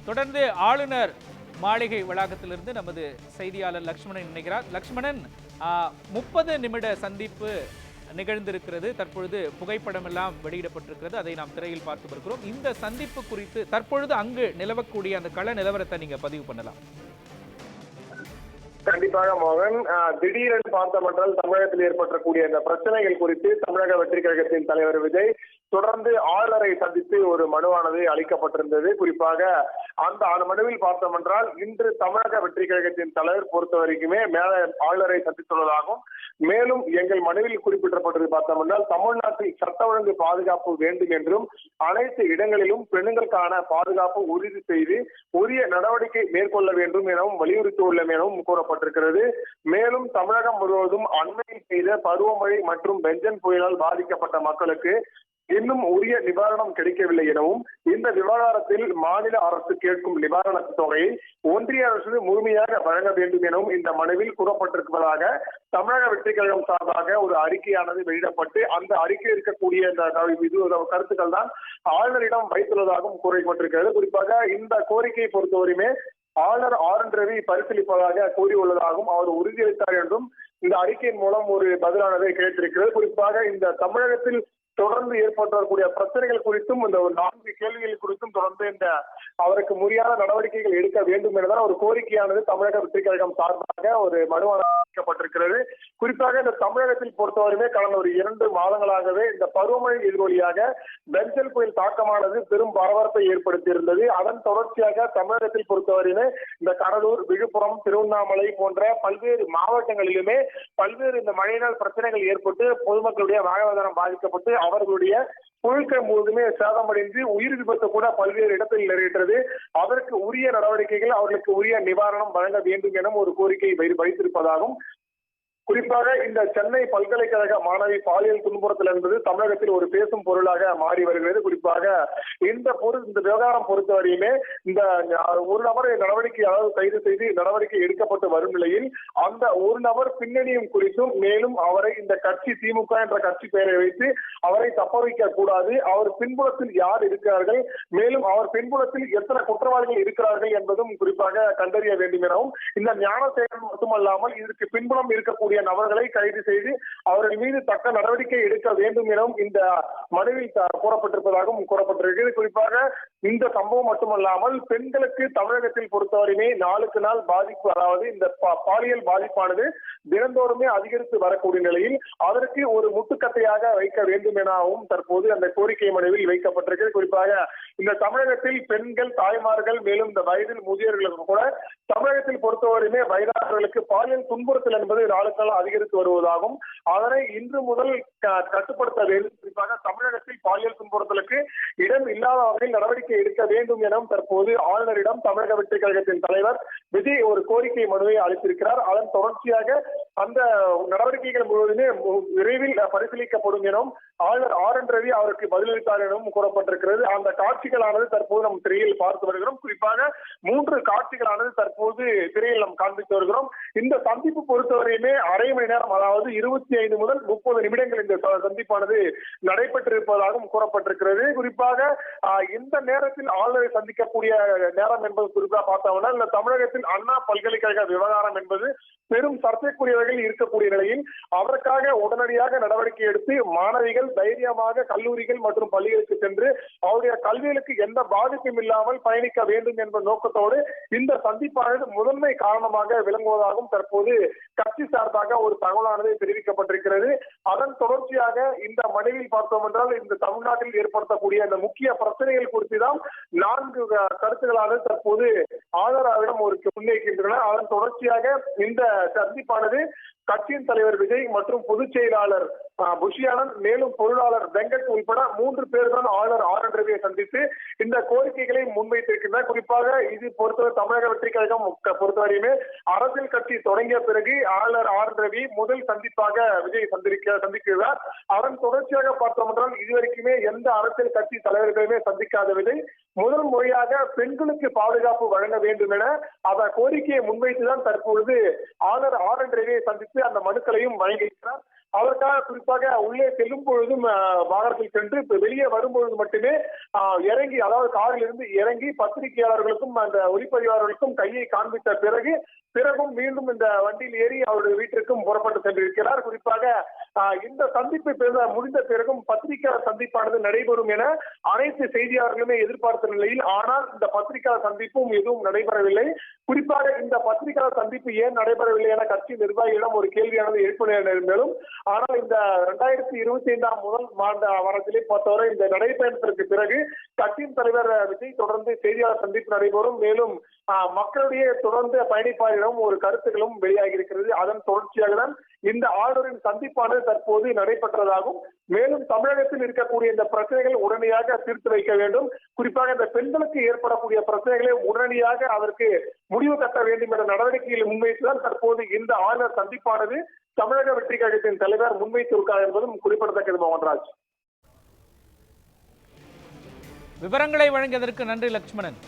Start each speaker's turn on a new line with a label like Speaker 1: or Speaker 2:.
Speaker 1: தொடர்ந்து ஆளுநர் மாளிகை வளாகத்திலிருந்து நமது செய்தியாளர் லக்ஷ்மணன் இணைகிறார். லக்ஷ்மணன், 30 நிமிட சந்திப்பு நிகழ்ந்திருக்கிறது. தற்பொழுது புகைப்படம் எல்லாம் வெளியிடப்பட்டிருக்கிறது. அதை நாம் திரையில் பார்த்து வருகிறோம். இந்த சந்திப்பு குறித்து தற்பொழுது அங்கு நிலவக்கூடிய அந்த கள நிலவரத்தை நீங்க பதிவு பண்ணலாம்.
Speaker 2: கண்டிப்பாக மோகன், திடீரென பார்த்தோம் என்றால் தமிழகத்தில் ஏற்பட்டக்கூடிய இந்த பிரச்சனைகள் குறித்து தமிழக வெற்றி கழகத்தின் தலைவர் விஜய் தொடர்ந்து ஆளுநரை சந்தித்து ஒரு மனுவானது அளிக்கப்பட்டிருந்தது. குறிப்பாக அந்த மனுவில் பார்த்தோம் என்றால் இன்று தமிழக வெற்றி கழகத்தின் தலைவர் பொறுத்த வரைக்குமே மேல ஆளுநரை சந்தித்துள்ளதாகவும், மேலும் எங்கள் மனுவில் குறிப்பிடப்பட்டது பார்த்தோம் என்றால் தமிழ்நாட்டில் சட்ட ஒழுங்கு பாதுகாப்பு வேண்டும் என்றும் அனைத்து இடங்களிலும் பெண்களுக்கான பாதுகாப்பு உறுதி செய்து உரிய நடவடிக்கை மேற்கொள்ள வேண்டும் எனவும் வலியுறுத்தியுள்ளோம் எனவும் கூறப்பட்டிருக்கிறது. மேலும் தமிழகம் முழுவதும் அண்மையில் செய்த பருவமழை மற்றும் பெஞ்சன் புயலால் பாதிக்கப்பட்ட மக்களுக்கு இன்னும் உரிய நிவாரணம் கிடைக்கவில்லை எனவும், இந்த விவகாரத்தில் மாநில அரசு கேட்கும் நிவாரண தொகையை ஒன்றிய அரசு முழுமையாக வழங்க வேண்டும் எனவும் இந்த மனுவில் கூறப்பட்டிருப்பதாக தமிழக வெற்றி கழகம் சார்பாக ஒரு அறிக்கையானது வெளியிடப்பட்டு அந்த அறிக்கையில் இருக்கக்கூடிய இந்த கருத்துக்கள் தான் ஆளுநரிடம் வைத்துள்ளதாகவும் கூறப்பட்டிருக்கிறது. குறிப்பாக இந்த கோரிக்கையை பொறுத்தவரையுமே ஆளுநர் ஆர்.என். ரவி பரிசீலிப்பதாக கூறியுள்ளதாகவும் அவர் உறுதியளித்தார் என்றும் இந்த அறிக்கையின் மூலம் ஒரு பதிலானதை கிடைத்திருக்கிறது. குறிப்பாக இந்த தமிழகத்தில் தொடர்ந்து ஏற்பட்டு வரக்கூடிய பிரச்சனைகள் குறித்தும் இந்த 4 கேள்விகள் குறித்தும் தொடர்ந்து இந்த அவருக்கு முறையான நடவடிக்கைகள் எடுக்க வேண்டும் என்றால் ஒரு கோரிக்கையானது தமிழக வெற்றி கழகம் சார்பாக ஒரு மனுவாக்கப்பட்டிருக்கிறது. குறிப்பாக இந்த தமிழகத்தில் பொறுத்தவரையுமே கடந்த ஒரு 2 மாதங்களாகவே இந்த பருவமழை எதிர்வழியாக பெஞ்சல் புயல் தாக்கமானது பெரும் பரபரப்பை ஏற்படுத்தியிருந்தது. அதன் தொடர்ச்சியாக தமிழகத்தில் பொறுத்தவரையுமே இந்த கடலூர், விழுப்புரம், திருவண்ணாமலை போன்ற பல்வேறு மாவட்டங்களிலுமே பல்வேறு இந்த மழையினால் பிரச்சனைகள் ஏற்பட்டு பொதுமக்களுடைய வாழ்வாதாரம் பாதிக்கப்பட்டு அவர்களுடைய பொருட்கள் முழுவதுமே சேதமடைந்து உயிர் விபத்து கூட பல்வேறு இடத்தில் நிறைவேற்றது. அதற்கு உரிய நடவடிக்கைகள், அவர்களுக்கு உரிய நிவாரணம் வழங்க வேண்டும் என ஒரு கோரிக்கை வைத்திருப்பதாகவும், குறிப்பாக இந்த சென்னை பல்கலைக்கழக மாணவி பாலியல் துன்புறுத்தல் என்பது தமிழகத்தில் ஒரு பேசும் பொருளாக மாறி வருகிறது. குறிப்பாக இந்த விவகாரம் பொறுத்தவரையுமே இந்த ஒரு நபரை கைது செய்து நடவடிக்கை எடுக்கப்பட்டு வரும் நிலையில் அந்த ஒரு நபர் பின்னணியும் குறித்தும், மேலும் அவரை இந்த கட்சி திமுக என்ற கட்சி பெயரை வைத்து அவரை தப்ப வைக்க கூடாது, அவர் பின்புலத்தில் யார் இருக்கிறார்கள், மேலும் அவர் பின்புலத்தில் எத்தனை குற்றவாளிகள் இருக்கிறார்கள் என்பதும் குறிப்பாக கண்டறிய வேண்டும் எனவும், இந்த ஞானசேகரன் மட்டுமல்லாமல் இதற்கு பின்புலம் இருக்கக்கூடிய நபர்களை கைது செய்து அவர்கள் மீது தக்க நடவடிக்கை எடுக்க வேண்டும் எனவும் இந்த மனுவில் கூறப்பட்டிருப்பதாகவும் கூறப்பட்டிருக்கிறது. குறிப்பாக இந்த சம்பவம் மட்டுமல்லாமல் பெண்களுக்கு தமிழகத்தில் பொறுத்தவரையுமே நாளுக்கு நாள் பாதிப்பு, அதாவது இந்த பாலியல் பாதிப்பானது தினந்தோறுமே அதிகரித்து வரக்கூடிய நிலையில் அதற்கு ஒரு முட்டுக்கட்டையாக வைக்க வேண்டும் எனவும் தற்போது அந்த கோரிக்கை மனுவில் வைக்கப்பட்டிருக்கிறது. குறிப்பாக இந்த தமிழகத்தில் பெண்கள், தாய்மார்கள், மேலும் இந்த வயதில் முதியோர்களுக்கு கூட தமிழகத்தில் பொறுத்தவரையுமே வயதானவர்களுக்கு பாலியல் துன்புறுத்தல் என்பது நாளுக்கு நாள் அதிகரித்து வருவதாகவும், அதனை இன்று முதல் கட்டுப்படுத்த வேண்டும். குறிப்பாக தமிழகத்தில் பாலியல் துன்புறுத்தலுக்கு இடம் இல்லாத வகையில் நடவடிக்கை எடுக்க வேண்டும் எனவும் தற்போது ஆளுநரிடம் தமிழக வெற்றி கழகத்தின் தலைவர் விஜய் ஒரு கோரிக்கை மனுவை அளித்திருக்கிறார். அதன் தொடர்ச்சியாக அந்த நடவடிக்கைகள் முழுவதுமே விரைவில் பரிசீலிக்கப்படும் எனவும் ஆளுநர் ஆர்.என். ரவி அவருக்கு பதிலளித்தார் எனவும் கூறப்பட்டிருக்கிறது. அந்த காட்சிகளானது தற்போது நம் திரையில் பார்த்து வருகிறோம். குறிப்பாக 3 காட்சிகளானது தற்போது திரையில் நாம் காண்பித்து வருகிறோம். இந்த சந்திப்பு பொறுத்தவரையுமே அரை மணி நேரம், அதாவது 25 முதல் 30 நிமிடங்கள் இந்த சந்திப்பானது நடைபெற்றிருப்பதாகவும் கூறப்பட்டிருக்கிறது. குறிப்பாக இந்த நேரத்தில் ஆளுநரை சந்திக்கக்கூடிய நேரம் என்பது குறிப்பாக பார்த்தோம்னா இந்த தமிழகத்தில் அண்ணா பல்கலைக்கழக விவகாரம் என்பது பெரும் சர்ச்சைக்குரியவர்கள் இருக்கக்கூடிய நிலையில் அதற்காக உடனடியாக நடவடிக்கை எடுத்து மாணவிகள் தைரியமாக கல்லூரிகள் மற்றும் பள்ளிகளுக்கு சென்று அவருடைய கல்விகளுக்கு எந்த பாதிப்பும் இல்லாமல் பயணிக்க வேண்டும் என்ற நோக்கத்தோடு இந்த சந்திப்பானது முதன்மை காரணமாக விளங்குவதாகவும் தற்போது கட்சி சார்பாக ஒரு தகவலானது தெரிவிக்கப்பட்டிருக்கிறது. அதன் தொடர்ச்சியாக இந்த மனுவில் பார்த்தோம் என்றால் இந்த தமிழ்நாட்டில் ஏற்படுத்தக்கூடிய அந்த முக்கிய பிரச்சனைகள் குறித்து தான் 4 கருத்துக்களானது தற்போது ஆளுநரிடம் ஒரு முன்வைக்கின்றன. அதன் தொடர்ச்சியாக இந்த சந்திப்பானது கட்சியின் தலைவர் விஜய் மற்றும் பொதுச் செயலாளர் புஷியானந்த், மேலும் பொருளாளர் வெங்கட் உள்பட 3 பேர் தான் ஆளுநர் ஆர்.என். ரவியை சந்தித்து இந்த கோரிக்கைகளை முன்வைத்திருக்கின்றனர். குறிப்பாக இது பொறுத்தவரை தமிழக வெற்றி கழகம் பொறுத்தவரையுமே அரசியல் கட்சி தொடங்கிய பிறகு ஆளுநர் ஆர்.என். ரவி முதல் சந்திப்பாக விஜய் சந்திக்கிறார். அதன் தொடர்ச்சியாக பார்த்தோம் என்றால் இதுவரைக்குமே எந்த அரசியல் கட்சி தலைவர்களுமே சந்திக்காத விஜய் முதல் முறையாக பெண்களுக்கு பாதுகாப்பு வழங்க வேண்டும் என அந்த கோரிக்கையை முன்வைத்துதான் தற்பொழுது ஆளுநர் RN ரவியை சந்தித்து அந்த மனுக்களையும் வழங்கியிருக்கிறார். அதற்காக குறிப்பாக உள்ளே செல்லும் பொழுதும் வாகனத்தில் சென்று வெளியே வரும்பொழுது மட்டுமே இறங்கி, அதாவது காரில் இருந்து இறங்கி பத்திரிகையாளர்களுக்கும் அந்த ஒளிப்பதிவாளர்களுக்கும் கையை காண்பித்த பிறகும் மீண்டும் இந்த வண்டியில் ஏறி அவருடைய வீட்டிற்கும் புறப்பட்டு சென்றிருக்கிறார். குறிப்பாக இந்த சந்திப்பு முடிந்த பிறகும் பத்திரிகையாளர் சந்திப்பானது நடைபெறும் என அனைத்து செய்தியாளர்களுமே எதிர்பார்த்த நிலையில், ஆனால் இந்த பத்திரிகையாளர் சந்திப்பும் எதுவும் நடைபெறவில்லை. குறிப்பாக இந்த பத்திரிகையாளர் சந்திப்பு ஏன் நடைபெறவில்லை என கட்சி நிர்வாகிகளிடம் ஒரு கேள்வியானது எழுப்பினாலும், ஆனால் இந்த 2025 முதல் வாரத்திலே பொறுத்தவரை இந்த நடைபயணத்திற்கு பிறகு கட்சியின் தலைவர் விஜய் தொடர்ந்து செய்தியாளர் சந்திப்பு நடைபெறும். மேலும் மக்களிடையே தொடர்ந்து பயணிப்பாளரிடம் ஒரு கருத்துக்களும் வெளியாகி இருக்கிறது. அதன் தொடர்ச்சியாக தான் இந்த ஆளுநரின் சந்திப்பானது தற்போது நடைபெற்றதாகும். மேலும் தமிழகத்தில் இருக்கக்கூடிய இந்த பிரச்சனைகள் உடனடியாக தீர்த்து வைக்க வேண்டும். குறிப்பாக இந்த பெண்களுக்கு ஏற்படக்கூடிய பிரச்சனைகளை உடனடியாக அதற்கு முடிவு கட்ட வேண்டும் என்ற நடவடிக்கைகளை முன்வைத்துதான் தற்போது இந்த ஆளுநர் சந்திப்பானது தமிழக வெற்றி கழகத்தின் தலைவர் முன்வைத்திருக்கிறார் என்பதும் குறிப்பிடத்தக்கது. மோகன்ராஜ்,
Speaker 1: விவரங்களை வழங்கியதற்கு நன்றி லட்சுமணன்.